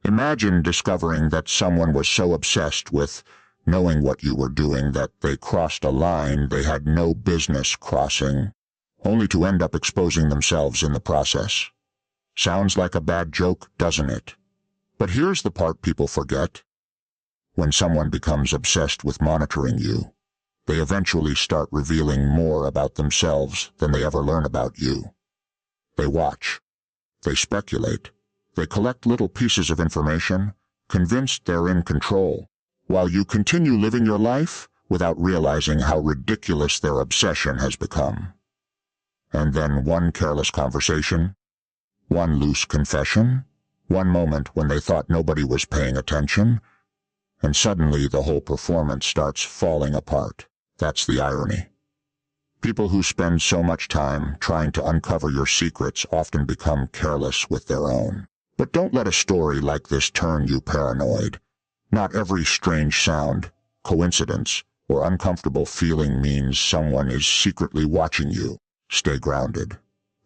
Imagine discovering that someone was so obsessed with knowing what you were doing that they crossed a line they had no business crossing, only to end up exposing themselves in the process. Sounds like a bad joke, doesn't it? But here's the part people forget. When someone becomes obsessed with monitoring you, they eventually start revealing more about themselves than they ever learn about you. They watch. They speculate. They collect little pieces of information, convinced they're in control, while you continue living your life without realizing how ridiculous their obsession has become. And then one careless conversation, one loose confession, one moment when they thought nobody was paying attention, and suddenly the whole performance starts falling apart. That's the irony. People who spend so much time trying to uncover your secrets often become careless with their own. But don't let a story like this turn you paranoid. Not every strange sound, coincidence, or uncomfortable feeling means someone is secretly watching you. Stay grounded.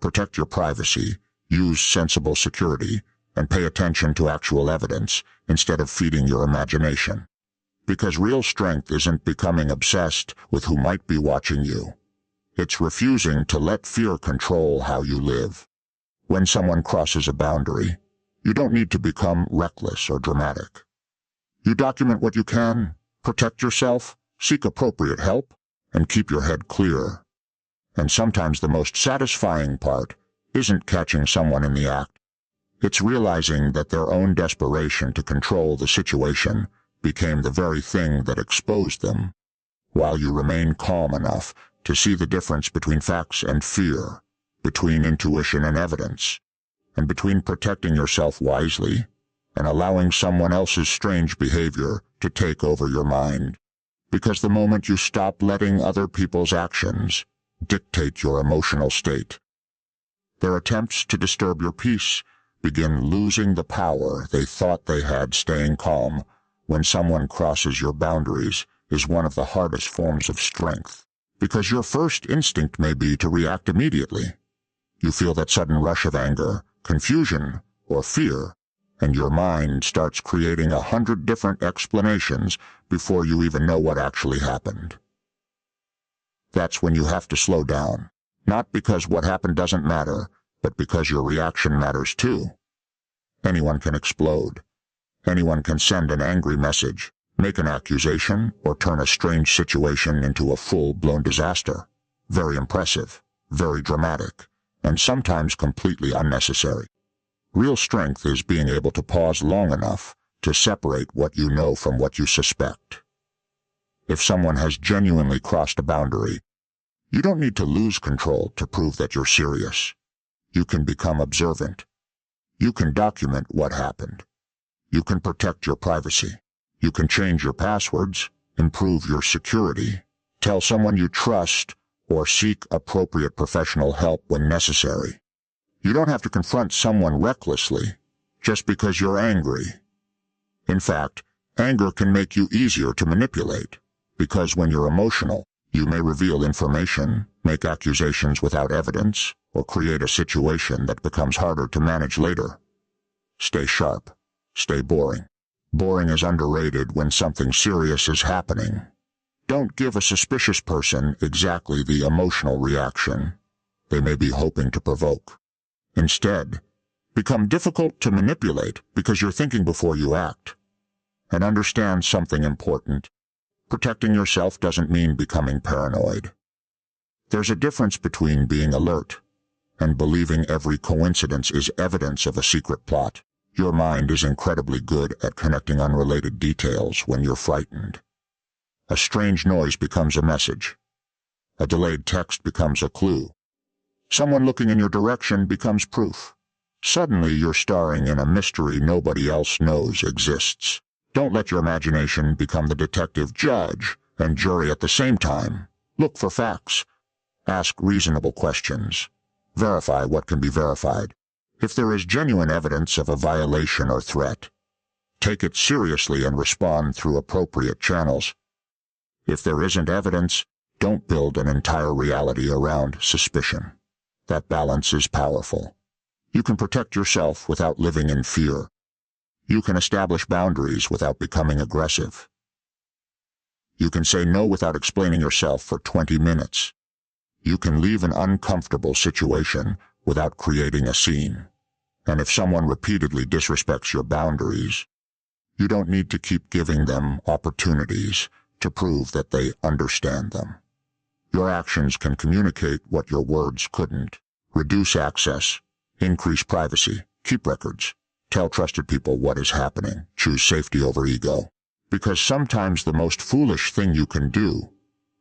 Protect your privacy, use sensible security, and pay attention to actual evidence instead of feeding your imagination. Because real strength isn't becoming obsessed with who might be watching you. It's refusing to let fear control how you live. When someone crosses a boundary, you don't need to become reckless or dramatic. You document what you can, protect yourself, seek appropriate help, and keep your head clear. And sometimes the most satisfying part isn't catching someone in the act. It's realizing that their own desperation to control the situation became the very thing that exposed them, while you remain calm enough to see the difference between facts and fear, between intuition and evidence, and between protecting yourself wisely and allowing someone else's strange behavior to take over your mind. Because the moment you stop letting other people's actions dictate your emotional state, their attempts to disturb your peace begin losing the power they thought they had. Staying calm when someone crosses your boundaries is one of the hardest forms of strength, because your first instinct may be to react immediately. You feel that sudden rush of anger, confusion, or fear, and your mind starts creating 100 different explanations before you even know what actually happened. That's when you have to slow down, not because what happened doesn't matter, but because your reaction matters too. Anyone can explode. Anyone can send an angry message, make an accusation, or turn a strange situation into a full-blown disaster. Very impressive, very dramatic, and sometimes completely unnecessary. Real strength is being able to pause long enough to separate what you know from what you suspect. If someone has genuinely crossed a boundary, you don't need to lose control to prove that you're serious. You can become observant. You can document what happened. You can protect your privacy. You can change your passwords, improve your security, tell someone you trust, or seek appropriate professional help when necessary. You don't have to confront someone recklessly just because you're angry. In fact, anger can make you easier to manipulate, because when you're emotional, you may reveal information, make accusations without evidence, or create a situation that becomes harder to manage later. Stay sharp. Stay boring. Boring is underrated when something serious is happening. Don't give a suspicious person exactly the emotional reaction they may be hoping to provoke. Instead, become difficult to manipulate because you're thinking before you act. And understand something important. Protecting yourself doesn't mean becoming paranoid. There's a difference between being alert and believing every coincidence is evidence of a secret plot. Your mind is incredibly good at connecting unrelated details when you're frightened. A strange noise becomes a message. A delayed text becomes a clue. Someone looking in your direction becomes proof. Suddenly you're starring in a mystery nobody else knows exists. Don't let your imagination become the detective, judge, and jury at the same time. Look for facts. Ask reasonable questions. Verify what can be verified. If there is genuine evidence of a violation or threat, take it seriously and respond through appropriate channels. If there isn't evidence, don't build an entire reality around suspicion. That balance is powerful. You can protect yourself without living in fear. You can establish boundaries without becoming aggressive. You can say no without explaining yourself for 20 minutes. You can leave an uncomfortable situation without creating a scene. And if someone repeatedly disrespects your boundaries, you don't need to keep giving them opportunities to prove that they understand them. Your actions can communicate what your words couldn't. Reduce access, increase privacy, keep records, tell trusted people what is happening, choose safety over ego. Because sometimes the most foolish thing you can do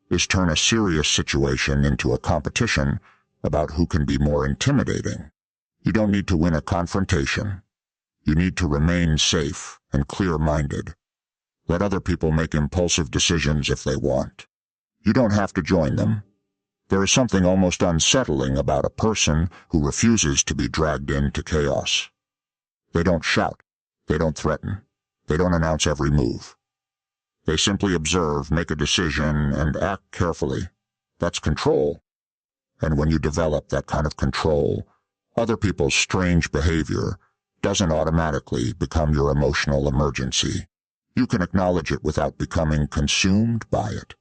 is turn a serious situation into a competition about who can be more intimidating. You don't need to win a confrontation. You need to remain safe and clear-minded. Let other people make impulsive decisions if they want. You don't have to join them. There is something almost unsettling about a person who refuses to be dragged into chaos. They don't shout. They don't threaten. They don't announce every move. They simply observe, make a decision, and act carefully. That's control. And when you develop that kind of control, other people's strange behavior doesn't automatically become your emotional emergency. You can acknowledge it without becoming consumed by it.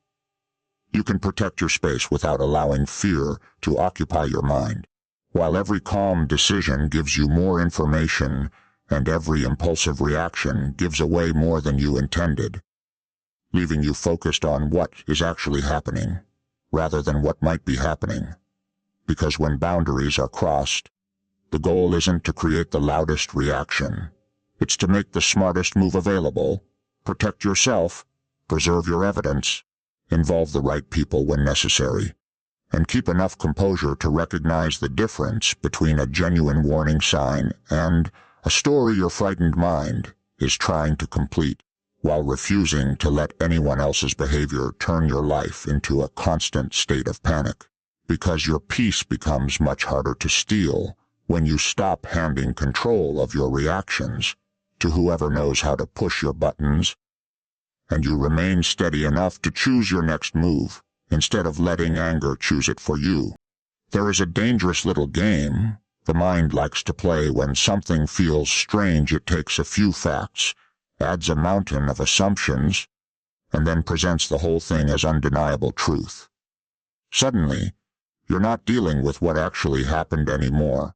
You can protect your space without allowing fear to occupy your mind. While every calm decision gives you more information and every impulsive reaction gives away more than you intended, leaving you focused on what is actually happening rather than what might be happening. Because when boundaries are crossed, the goal isn't to create the loudest reaction. It's to make the smartest move available, protect yourself, preserve your evidence, involve the right people when necessary, and keep enough composure to recognize the difference between a genuine warning sign and a story your frightened mind is trying to complete, while refusing to let anyone else's behavior turn your life into a constant state of panic. Because your peace becomes much harder to steal when you stop handing control of your reactions to whoever knows how to push your buttons, and you remain steady enough to choose your next move instead of letting anger choose it for you. There is a dangerous little game the mind likes to play when something feels strange. It takes a few facts, adds a mountain of assumptions, and then presents the whole thing as undeniable truth. Suddenly, you're not dealing with what actually happened anymore.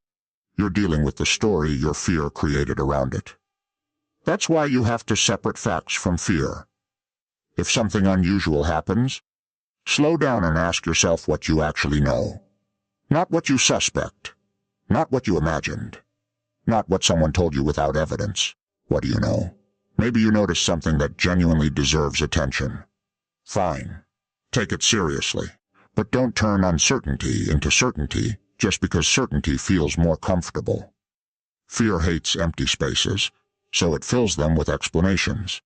You're dealing with the story your fear created around it. That's why you have to separate facts from fear. If something unusual happens, slow down and ask yourself what you actually know. Not what you suspect. Not what you imagined. Not what someone told you without evidence. What do you know? Maybe you noticed something that genuinely deserves attention. Fine. Take it seriously. But don't turn uncertainty into certainty just because certainty feels more comfortable. Fear hates empty spaces, so it fills them with explanations.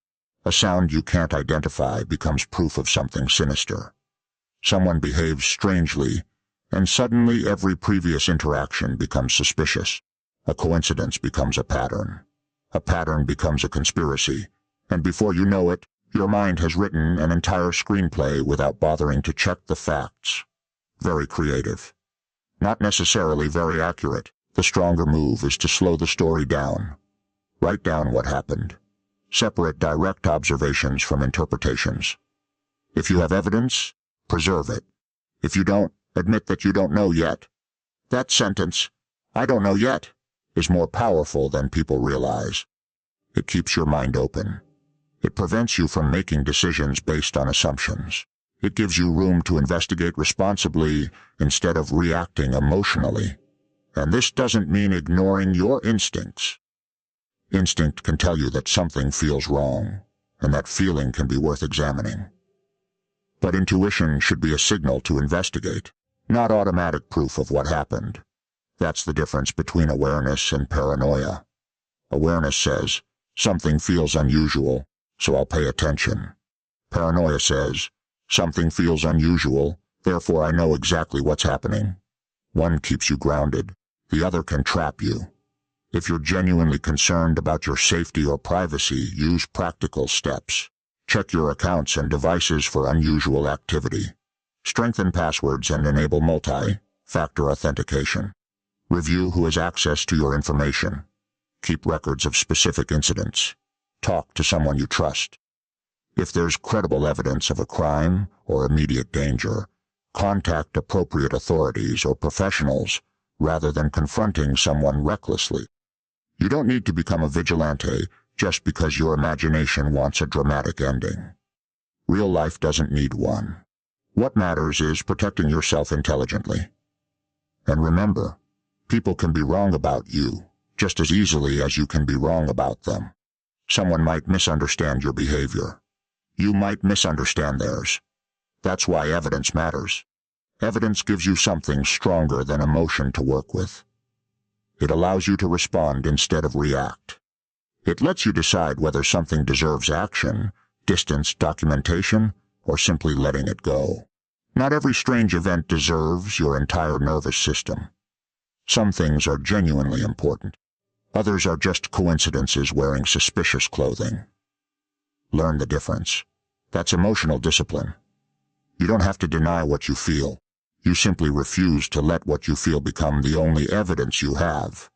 A sound you can't identify becomes proof of something sinister. Someone behaves strangely, and suddenly every previous interaction becomes suspicious. A coincidence becomes a pattern. A pattern becomes a conspiracy, and before you know it, your mind has written an entire screenplay without bothering to check the facts. Very creative. Not necessarily very accurate. The stronger move is to slow the story down. Write down what happened. Separate direct observations from interpretations. If you have evidence, preserve it. If you don't, admit that you don't know yet. That sentence, "I don't know yet," is more powerful than people realize. It keeps your mind open. It prevents you from making decisions based on assumptions. It gives you room to investigate responsibly instead of reacting emotionally. And this doesn't mean ignoring your instincts. Instinct can tell you that something feels wrong, and that feeling can be worth examining. But intuition should be a signal to investigate, not automatic proof of what happened. That's the difference between awareness and paranoia. Awareness says, something feels unusual, so I'll pay attention. Paranoia says, something feels unusual, therefore I know exactly what's happening. One keeps you grounded, the other can trap you. If you're genuinely concerned about your safety or privacy, use practical steps. Check your accounts and devices for unusual activity. Strengthen passwords and enable multi-factor authentication. Review who has access to your information. Keep records of specific incidents. Talk to someone you trust. If there's credible evidence of a crime or immediate danger, contact appropriate authorities or professionals rather than confronting someone recklessly. You don't need to become a vigilante just because your imagination wants a dramatic ending. Real life doesn't need one. What matters is protecting yourself intelligently. And remember, people can be wrong about you just as easily as you can be wrong about them. Someone might misunderstand your behavior. You might misunderstand theirs. That's why evidence matters. Evidence gives you something stronger than emotion to work with. It allows you to respond instead of react. It lets you decide whether something deserves action, distance, documentation, or simply letting it go. Not every strange event deserves your entire nervous system. Some things are genuinely important. Others are just coincidences wearing suspicious clothing. Learn the difference. That's emotional discipline. You don't have to deny what you feel. You simply refuse to let what you feel become the only evidence you have.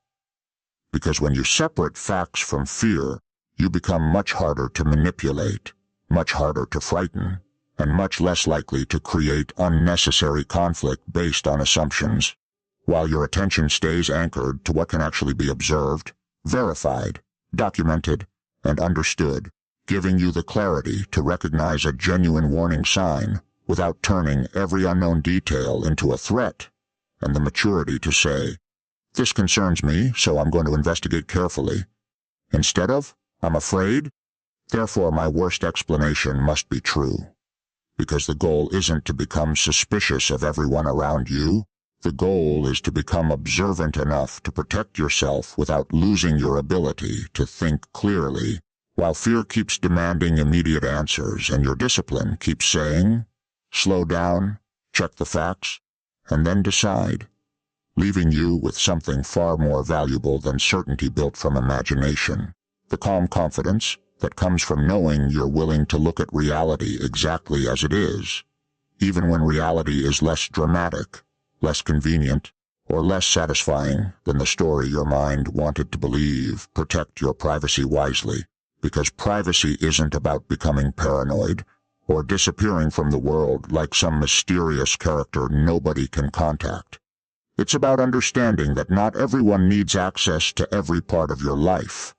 Because when you separate facts from fear, you become much harder to manipulate, much harder to frighten, and much less likely to create unnecessary conflict based on assumptions. While your attention stays anchored to what can actually be observed, verified, documented, and understood, giving you the clarity to recognize a genuine warning sign without turning every unknown detail into a threat, and the maturity to say, "This concerns me, so I'm going to investigate carefully," instead of, "I'm afraid, therefore my worst explanation must be true." Because the goal isn't to become suspicious of everyone around you. The goal is to become observant enough to protect yourself without losing your ability to think clearly, while fear keeps demanding immediate answers and your discipline keeps saying, "Slow down, check the facts, and then decide," leaving you with something far more valuable than certainty built from imagination, the calm confidence that comes from knowing you're willing to look at reality exactly as it is, even when reality is less dramatic, less convenient, or less satisfying than the story your mind wanted to believe. Protect your privacy wisely, because privacy isn't about becoming paranoid or disappearing from the world like some mysterious character nobody can contact. It's about understanding that not everyone needs access to every part of your life.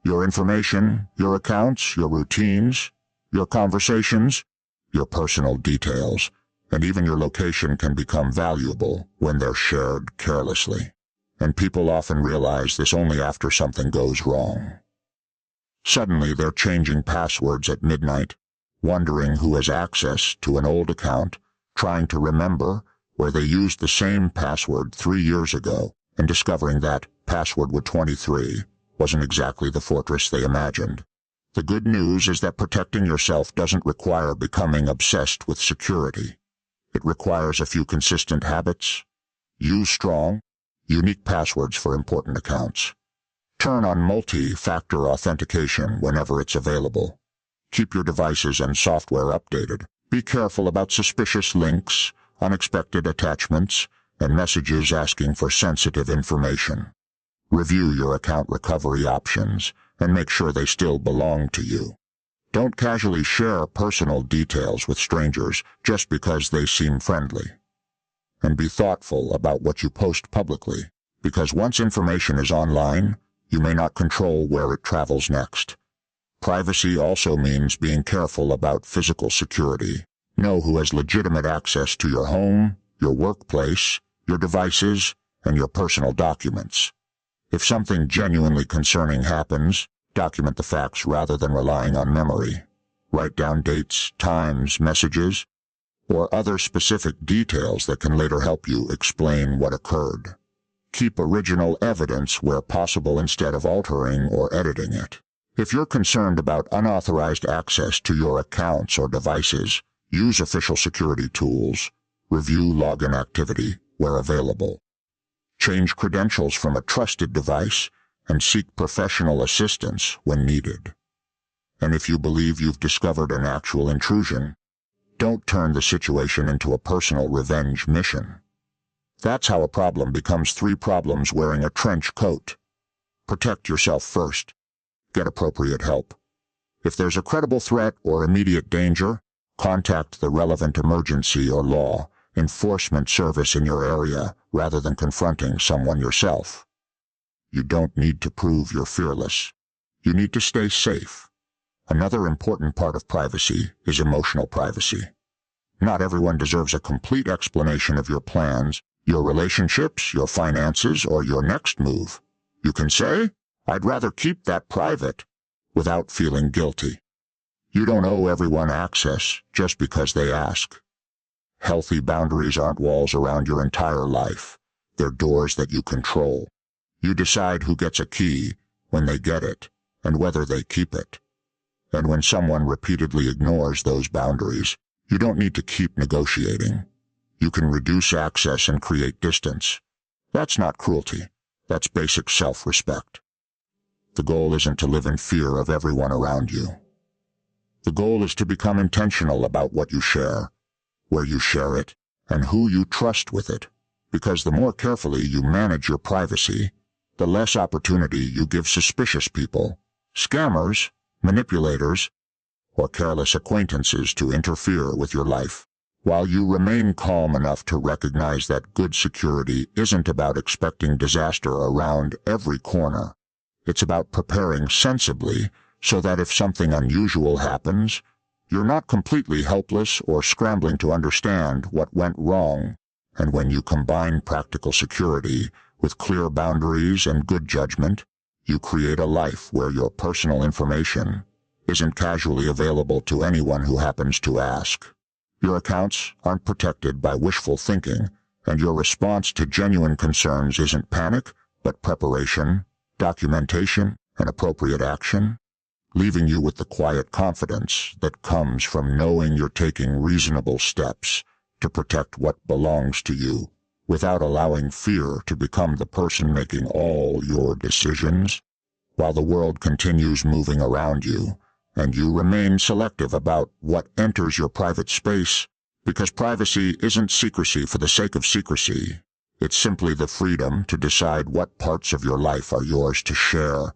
Your information, your accounts, your routines, your conversations, your personal details, and even your location can become valuable when they're shared carelessly. And people often realize this only after something goes wrong. Suddenly they're changing passwords at midnight, wondering who has access to an old account, trying to remember where they used the same password 3 years ago, and discovering that password with 23 wasn't exactly the fortress they imagined. The good news is that protecting yourself doesn't require becoming obsessed with security. It requires a few consistent habits. Use strong, unique passwords for important accounts. Turn on multi-factor authentication whenever it's available. Keep your devices and software updated. Be careful about suspicious links, unexpected attachments, and messages asking for sensitive information. Review your account recovery options and make sure they still belong to you. Don't casually share personal details with strangers just because they seem friendly. And be thoughtful about what you post publicly, because once information is online, you may not control where it travels next. Privacy also means being careful about physical security. Know who has legitimate access to your home, your workplace, your devices, and your personal documents. If something genuinely concerning happens, document the facts rather than relying on memory. Write down dates, times, messages, or other specific details that can later help you explain what occurred. Keep original evidence where possible instead of altering or editing it. If you're concerned about unauthorized access to your accounts or devices, use official security tools. Review login activity where available. Change credentials from a trusted device and seek professional assistance when needed. And if you believe you've discovered an actual intrusion, don't turn the situation into a personal revenge mission. That's how a problem becomes 3 problems wearing a trench coat. Protect yourself first. Get appropriate help. If there's a credible threat or immediate danger, contact the relevant emergency or law enforcement service in your area rather than confronting someone yourself. You don't need to prove you're fearless. You need to stay safe. Another important part of privacy is emotional privacy. Not everyone deserves a complete explanation of your plans, your relationships, your finances, or your next move. You can say, "I'd rather keep that private," without feeling guilty. You don't owe everyone access just because they ask. Healthy boundaries aren't walls around your entire life. They're doors that you control. You decide who gets a key, when they get it, and whether they keep it. And when someone repeatedly ignores those boundaries, you don't need to keep negotiating. You can reduce access and create distance. That's not cruelty. That's basic self-respect. The goal isn't to live in fear of everyone around you. The goal is to become intentional about what you share, where you share it, and who you trust with it, because the more carefully you manage your privacy, the less opportunity you give suspicious people, scammers, manipulators, or careless acquaintances to interfere with your life. While you remain calm enough to recognize that good security isn't about expecting disaster around every corner, it's about preparing sensibly so that if something unusual happens, you're not completely helpless or scrambling to understand what went wrong. And when you combine practical security with clear boundaries and good judgment, you create a life where your personal information isn't casually available to anyone who happens to ask. Your accounts aren't protected by wishful thinking, and your response to genuine concerns isn't panic, but preparation, documentation, and appropriate action, leaving you with the quiet confidence that comes from knowing you're taking reasonable steps to protect what belongs to you, without allowing fear to become the person making all your decisions. While the world continues moving around you, and you remain selective about what enters your private space, because privacy isn't secrecy for the sake of secrecy. It's simply the freedom to decide what parts of your life are yours to share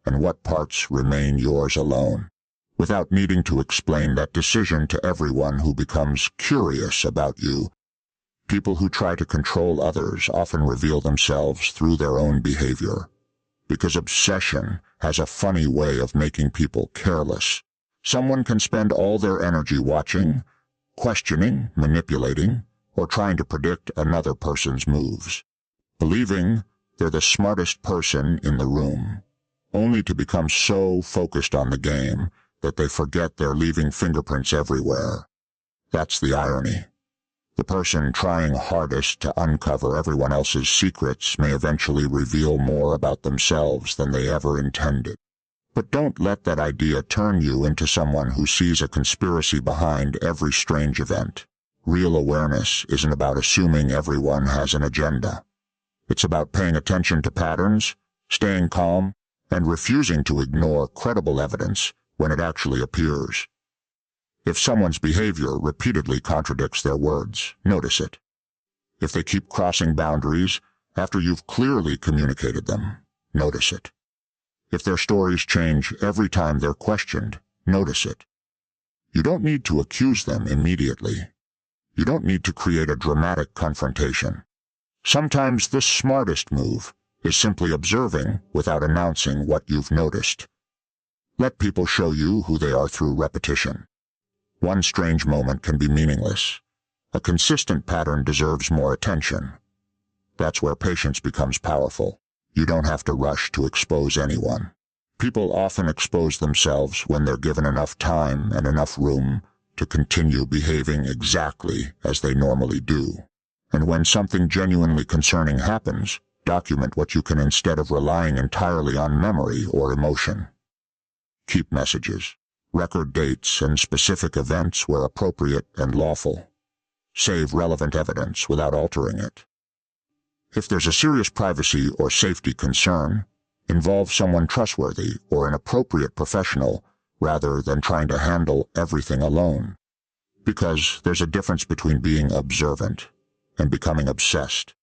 and what parts remain yours alone, without needing to explain that decision to everyone who becomes curious about you. People who try to control others often reveal themselves through their own behavior, because obsession has a funny way of making people careless. Someone can spend all their energy watching, questioning, manipulating, or trying to predict another person's moves, believing they're the smartest person in the room, only to become so focused on the game that they forget they're leaving fingerprints everywhere. That's the irony. The person trying hardest to uncover everyone else's secrets may eventually reveal more about themselves than they ever intended. But don't let that idea turn you into someone who sees a conspiracy behind every strange event. Real awareness isn't about assuming everyone has an agenda. It's about paying attention to patterns, staying calm, and refusing to ignore credible evidence when it actually appears. If someone's behavior repeatedly contradicts their words, notice it. If they keep crossing boundaries after you've clearly communicated them, notice it. If their stories change every time they're questioned, notice it. You don't need to accuse them immediately. You don't need to create a dramatic confrontation. Sometimes the smartest move is simply observing without announcing what you've noticed. Let people show you who they are through repetition. One strange moment can be meaningless. A consistent pattern deserves more attention. That's where patience becomes powerful. You don't have to rush to expose anyone. People often expose themselves when they're given enough time and enough room to continue behaving exactly as they normally do. And when something genuinely concerning happens, document what you can instead of relying entirely on memory or emotion. Keep messages. Record dates and specific events where appropriate and lawful. Save relevant evidence without altering it. If there's a serious privacy or safety concern, involve someone trustworthy or an appropriate professional rather than trying to handle everything alone. Because there's a difference between being observant and becoming obsessed.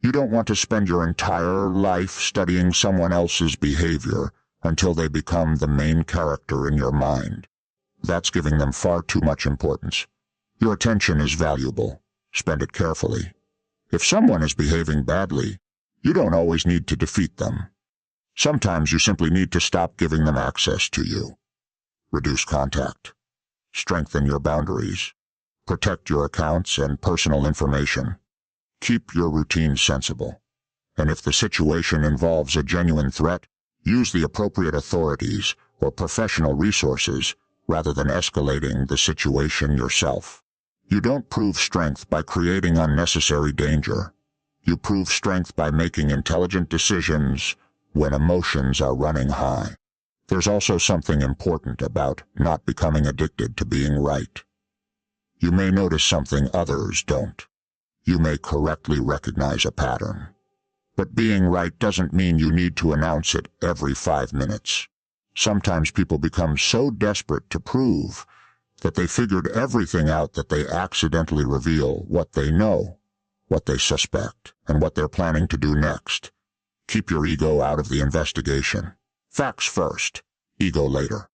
You don't want to spend your entire life studying someone else's behavior until they become the main character in your mind. That's giving them far too much importance. Your attention is valuable. Spend it carefully. If someone is behaving badly, you don't always need to defeat them. Sometimes you simply need to stop giving them access to you. Reduce contact. Strengthen your boundaries. Protect your accounts and personal information. Keep your routine sensible. And if the situation involves a genuine threat, use the appropriate authorities or professional resources rather than escalating the situation yourself. You don't prove strength by creating unnecessary danger. You prove strength by making intelligent decisions when emotions are running high. There's also something important about not becoming addicted to being right. You may notice something others don't. You may correctly recognize a pattern. But being right doesn't mean you need to announce it every 5 minutes. Sometimes people become so desperate to prove that they figured everything out that they accidentally reveal what they know, what they suspect, and what they're planning to do next. Keep your ego out of the investigation. Facts first, ego later.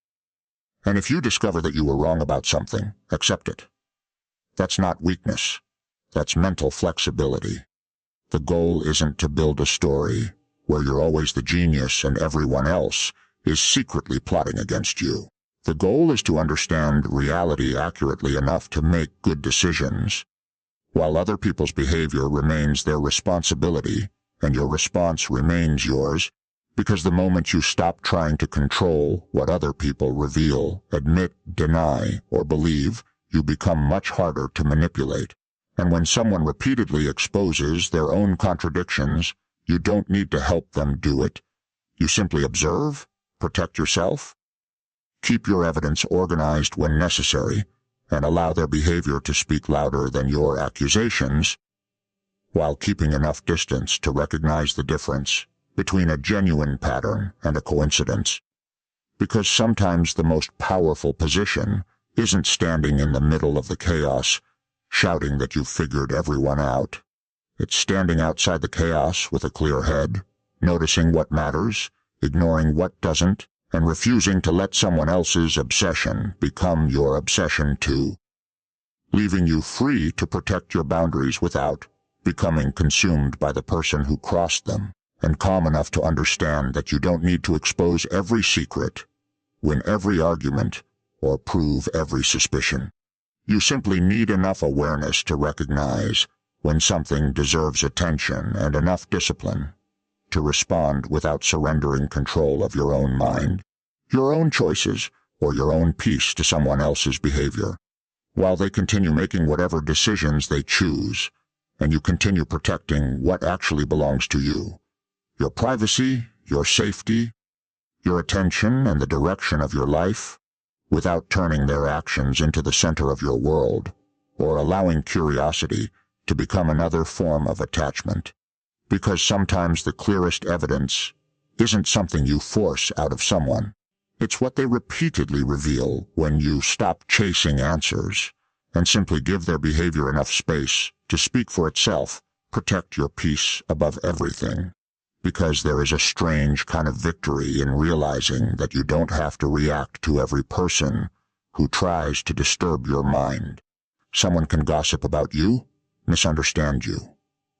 And if you discover that you were wrong about something, accept it. That's not weakness. That's mental flexibility. The goal isn't to build a story where you're always the genius and everyone else is secretly plotting against you. The goal is to understand reality accurately enough to make good decisions, while other people's behavior remains their responsibility and your response remains yours, because the moment you stop trying to control what other people reveal, admit, deny, or believe, you become much harder to manipulate. And when someone repeatedly exposes their own contradictions, you don't need to help them do it. You simply observe, protect yourself, keep your evidence organized when necessary, and allow their behavior to speak louder than your accusations, while keeping enough distance to recognize the difference between a genuine pattern and a coincidence. Because sometimes the most powerful position isn't standing in the middle of the chaos, shouting that you've figured everyone out. It's standing outside the chaos with a clear head, noticing what matters, ignoring what doesn't, and refusing to let someone else's obsession become your obsession too, leaving you free to protect your boundaries without becoming consumed by the person who crossed them, and calm enough to understand that you don't need to expose every secret, win every argument, or prove every suspicion. You simply need enough awareness to recognize when something deserves attention and enough discipline to respond without surrendering control of your own mind, your own choices, or your own peace to someone else's behavior, while they continue making whatever decisions they choose, and you continue protecting what actually belongs to you, your privacy, your safety, your attention, and the direction of your life, without turning their actions into the center of your world, or allowing curiosity to become another form of attachment. Because sometimes the clearest evidence isn't something you force out of someone. It's what they repeatedly reveal when you stop chasing answers and simply give their behavior enough space to speak for itself. Protect your peace above everything. Because there is a strange kind of victory in realizing that you don't have to react to every person who tries to disturb your mind. Someone can gossip about you, misunderstand you,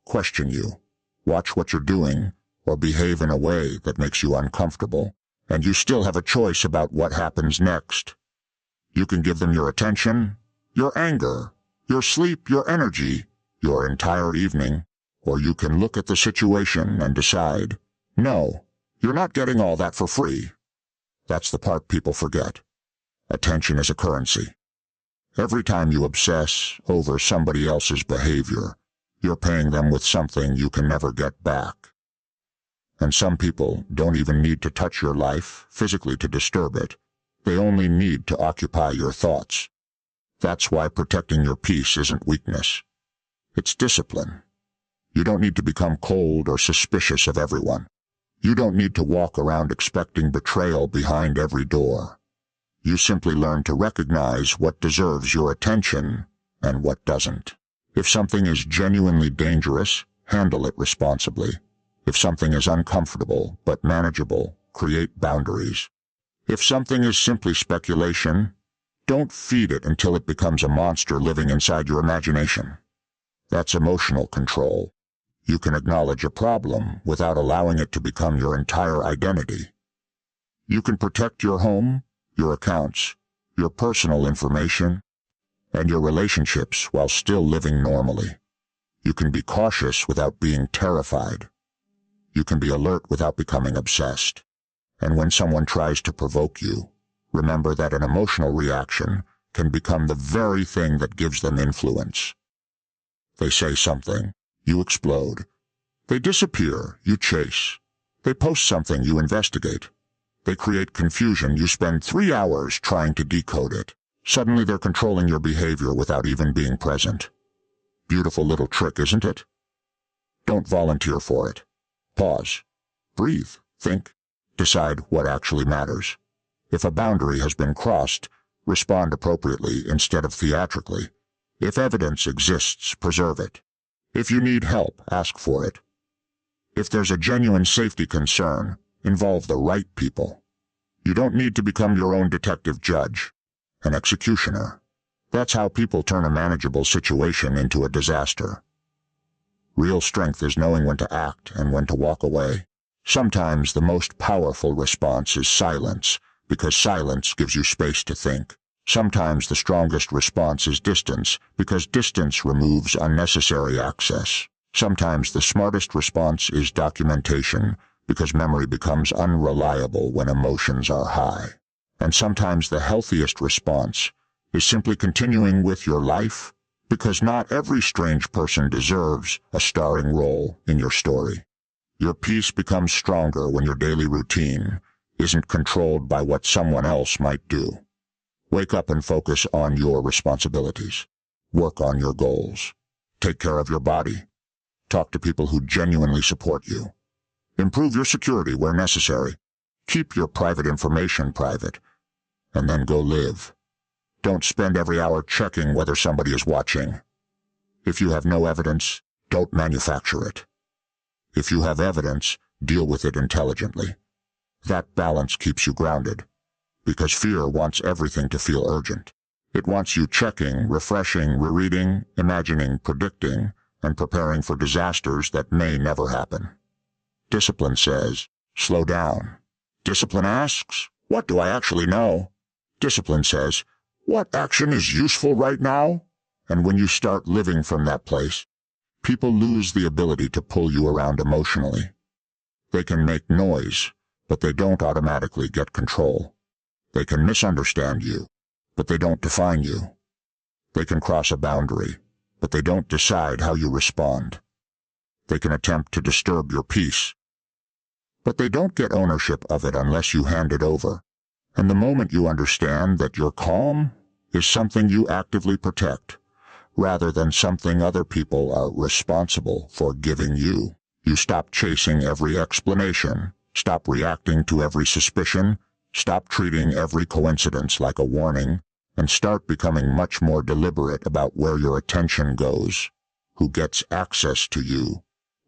question you, watch what you're doing, or behave in a way that makes you uncomfortable, and you still have a choice about what happens next. You can give them your attention, your anger, your sleep, your energy, your entire evening, or you can look at the situation and decide, no, you're not getting all that for free. That's the part people forget. Attention is a currency. Every time you obsess over somebody else's behavior, you're paying them with something you can never get back. And some people don't even need to touch your life physically to disturb it. They only need to occupy your thoughts. That's why protecting your peace isn't weakness. It's discipline. You don't need to become cold or suspicious of everyone. You don't need to walk around expecting betrayal behind every door. You simply learn to recognize what deserves your attention and what doesn't. If something is genuinely dangerous, handle it responsibly. If something is uncomfortable but manageable, create boundaries. If something is simply speculation, don't feed it until it becomes a monster living inside your imagination. That's emotional control. You can acknowledge a problem without allowing it to become your entire identity. You can protect your home, your accounts, your personal information, and your relationships while still living normally. You can be cautious without being terrified. You can be alert without becoming obsessed. And when someone tries to provoke you, remember that an emotional reaction can become the very thing that gives them influence. They say something, you explode. They disappear, you chase. They post something, you investigate. They create confusion, you spend 3 hours trying to decode it. Suddenly they're controlling your behavior without even being present. Beautiful little trick, isn't it? Don't volunteer for it. Pause. Breathe. Think. Decide what actually matters. If a boundary has been crossed, respond appropriately instead of theatrically. If evidence exists, preserve it. If you need help, ask for it. If there's a genuine safety concern, involve the right people. You don't need to become your own detective judge, an executioner. That's how people turn a manageable situation into a disaster. Real strength is knowing when to act and when to walk away. Sometimes the most powerful response is silence, because silence gives you space to think. Sometimes the strongest response is distance, because distance removes unnecessary access. Sometimes the smartest response is documentation, because memory becomes unreliable when emotions are high. And sometimes the healthiest response is simply continuing with your life, because not every strange person deserves a starring role in your story. Your peace becomes stronger when your daily routine isn't controlled by what someone else might do. Wake up and focus on your responsibilities. Work on your goals. Take care of your body. Talk to people who genuinely support you. Improve your security where necessary. Keep your private information private. And then go live. Don't spend every hour checking whether somebody is watching. If you have no evidence, don't manufacture it. If you have evidence, deal with it intelligently. That balance keeps you grounded, because fear wants everything to feel urgent. It wants you checking, refreshing, rereading, imagining, predicting, and preparing for disasters that may never happen. Discipline says, slow down. Discipline asks, what do I actually know? Discipline says, what action is useful right now? And when you start living from that place, people lose the ability to pull you around emotionally. They can make noise, but they don't automatically get control. They can misunderstand you, but they don't define you. They can cross a boundary, but they don't decide how you respond. They can attempt to disturb your peace, but they don't get ownership of it unless you hand it over. And the moment you understand that your calm is something you actively protect, rather than something other people are responsible for giving you, you stop chasing every explanation, stop reacting to every suspicion, stop treating every coincidence like a warning, and start becoming much more deliberate about where your attention goes, who gets access to you,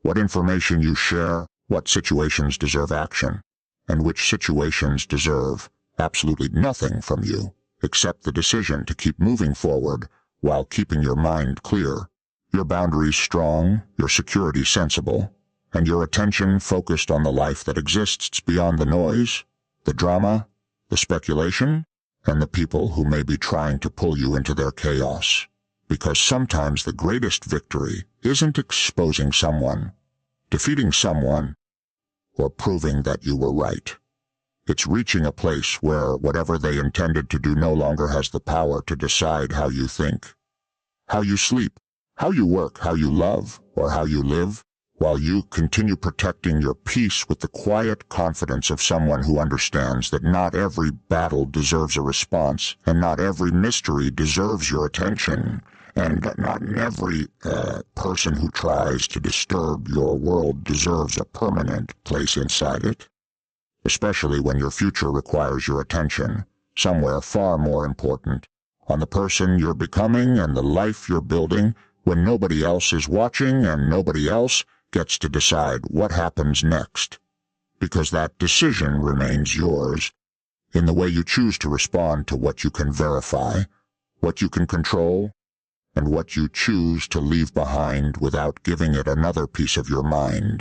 what information you share, what situations deserve action, and which situations deserve absolutely nothing from you, except the decision to keep moving forward while keeping your mind clear, your boundaries strong, your security sensible, and your attention focused on the life that exists beyond the noise, the drama, the speculation, and the people who may be trying to pull you into their chaos. Because sometimes the greatest victory isn't exposing someone, defeating someone, or proving that you were right. It's reaching a place where whatever they intended to do no longer has the power to decide how you think, how you sleep, how you work, how you love, or how you live, while you continue protecting your peace with the quiet confidence of someone who understands that not every battle deserves a response, and not every mystery deserves your attention, and that not every person who tries to disturb your world deserves a permanent place inside it. Especially when your future requires your attention, somewhere far more important, on the person you're becoming and the life you're building, when nobody else is watching and nobody else gets to decide what happens next, because that decision remains yours in the way you choose to respond to what you can verify, what you can control, and what you choose to leave behind without giving it another piece of your mind.